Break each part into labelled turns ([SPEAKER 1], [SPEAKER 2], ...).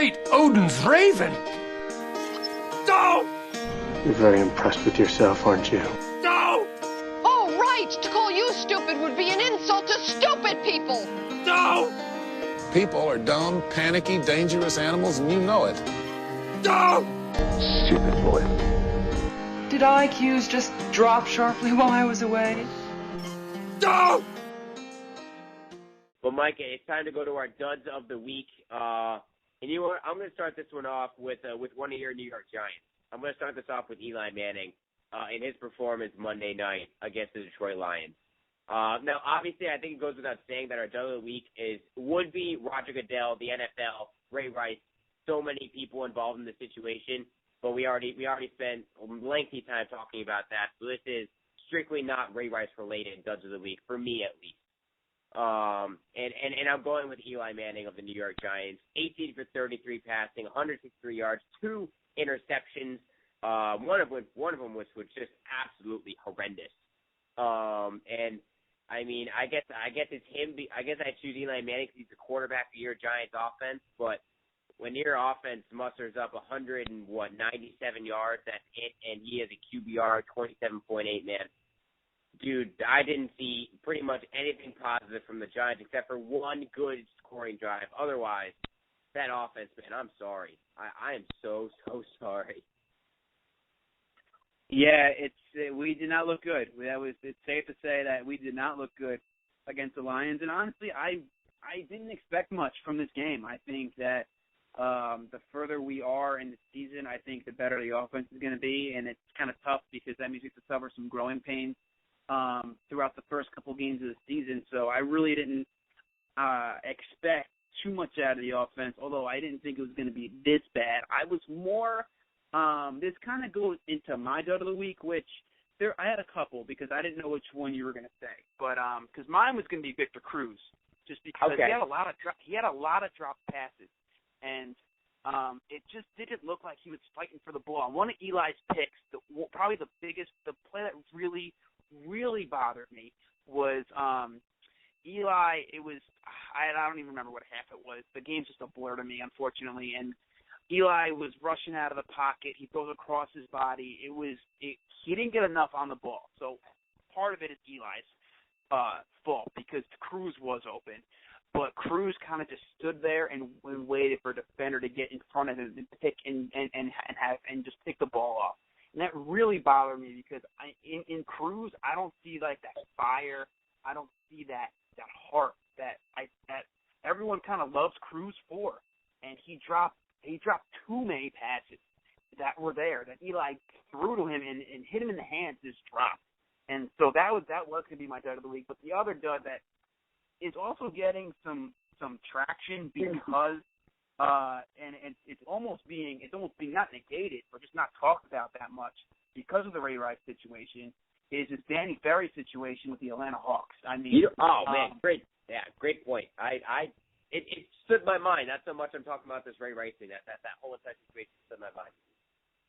[SPEAKER 1] great Odin's raven! No!
[SPEAKER 2] You're very impressed with yourself, aren't you?
[SPEAKER 1] No!
[SPEAKER 3] Oh, right! To call you stupid would be an insult to stupid people!
[SPEAKER 1] No!
[SPEAKER 4] People are dumb, panicky, dangerous animals, and you know it.
[SPEAKER 1] No!
[SPEAKER 2] Stupid boy.
[SPEAKER 5] Did IQs just drop sharply while I was away?
[SPEAKER 1] No!
[SPEAKER 6] Well, Mike, it's time to go to our duds of the week. And you know what? I'm going to start this one off with one of your New York Giants. I'm going to start this off with Eli Manning in his performance Monday night against the Detroit Lions. Now, obviously, I think it goes without saying that our dud of the week would be Roger Goodell, the NFL, Ray Rice, so many people involved in the situation. But we already spent lengthy time talking about that. So this is strictly not Ray Rice related duds of the week, for me at least. And I'm going with Eli Manning of the New York Giants. 18 for 33 passing, 163 yards, 2 interceptions. One of them was just absolutely horrendous. And I mean, I guess it's him. I guess I choose Eli Manning because he's the quarterback of your Giants offense. But when your offense musters up 97 yards, that's it, and he has a QBR 27.8, man. Dude, I didn't see pretty much anything positive from the Giants except for one good scoring drive. Otherwise, that offense, man, I'm sorry. I am so sorry.
[SPEAKER 7] Yeah, we did not look good. It's safe to say that we did not look good against the Lions. And honestly, I didn't expect much from this game. I think that the further we are in the season, I think the better the offense is going to be. And it's kind of tough because that means we have to suffer some growing pains throughout the first couple games of the season. So I really didn't expect too much out of the offense, although I didn't think it was going to be this bad. I was more this kind of goes into my dud of the week, which I had a couple because I didn't know which one you were going to say. But because mine was going to be Victor Cruz, just because he had a lot of drop passes, and it just didn't look like he was fighting for the ball. On one of Eli's picks, probably the play that really bothered me was Eli. It was I don't even remember what half it was. The game's just a blur to me, unfortunately. And Eli was rushing out of the pocket. He throws across his body. He didn't get enough on the ball. So part of it is Eli's fault because Cruz was open. But Cruz kind of just stood there and waited for a defender to get in front of him and pick and just pick the ball off. And that really bothered me because in Cruz, I don't see like that fire. I don't see that heart that everyone kind of loves Cruz for. And he dropped too many passes that were there that Eli threw to him and hit him in the hands, just dropped. And so that was going to be my dud of the week. But the other dud that is also getting some traction because and it's almost being not negated or just not talked about that much because of the Ray Rice situation is this Danny Ferry situation with the Atlanta Hawks. I mean,
[SPEAKER 6] great point. It stood my mind. Not so much I'm talking about this Ray Rice thing. That whole entire situation stood my mind.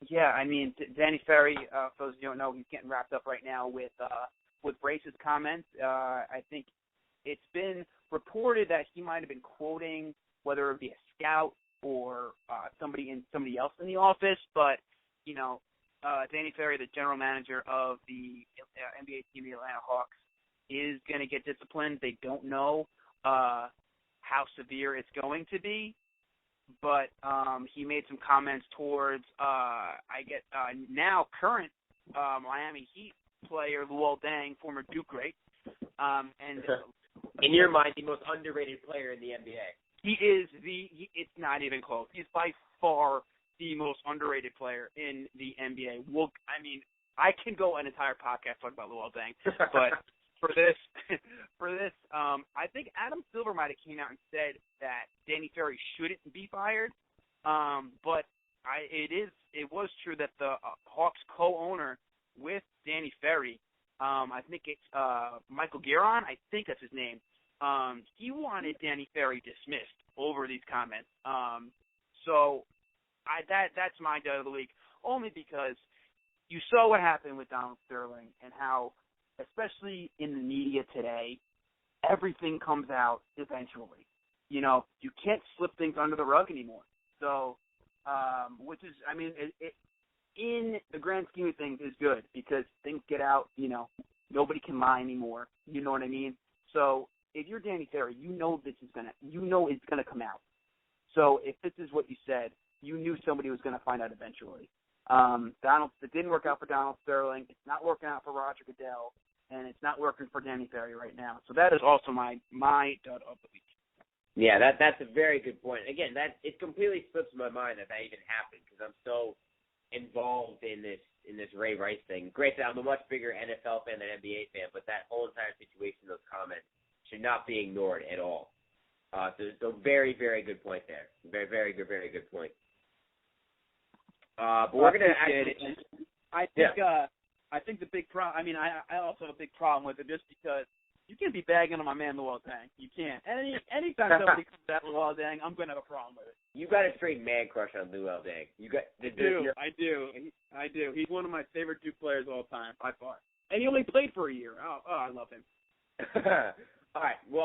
[SPEAKER 7] Yeah, I mean, Danny Ferry, for those who don't know, he's getting wrapped up right now with Brace's comments. I think it's been reported that he might have been quoting whether it be a scout or somebody else in the office, but you know, Danny Ferry, the general manager of the NBA team, the Atlanta Hawks, is going to get disciplined. They don't know how severe it's going to be, but he made some comments towards, now current Miami Heat player Luol Deng, former Duke great, and
[SPEAKER 6] in your mind, the most underrated player in the NBA.
[SPEAKER 7] He is it's not even close. He's by far the most underrated player in the NBA. Well, I mean, I can go an entire podcast talking about Luol Deng, but for this, I think Adam Silver might have came out and said that Danny Ferry shouldn't be fired. But it was true that the Hawks co-owner with Danny Ferry, I think it's Michael Guerin, I think that's his name. He wanted Danny Ferry dismissed over these comments. So that's my dud of the week, only because you saw what happened with Donald Sterling and how, especially in the media today, everything comes out eventually. You know, you can't slip things under the rug anymore. So, which is, I mean, it in the grand scheme of things is good because things get out, nobody can lie anymore. You know what I mean? So if you're Danny Ferry, it's gonna come out. So if this is what you said, you knew somebody was going to find out eventually. It didn't work out for Donald Sterling. It's not working out for Roger Goodell, and it's not working for Danny Ferry right now. So that is also my dud of the week.
[SPEAKER 6] Yeah, that's a very good point. Again, it completely slips my mind that even happened because I'm so involved in this Ray Rice thing. Granted, I'm a much bigger NFL fan than NBA fan, but that whole entire situation, those comments, should not be ignored at all. So very, very good point there. Very, very good point. But we're going to actually...
[SPEAKER 7] I think the big problem... I mean, I also have a big problem with it just because you can't be bagging on my man Luol Deng. You can't. Anytime somebody comes at Luol Deng, I'm going to have a problem with it.
[SPEAKER 6] You got a straight man crush on Luol Deng.
[SPEAKER 7] I do. He's one of my favorite Duke players of all time, by far. And he only played for a year. Oh, I love him.
[SPEAKER 6] All right. Well,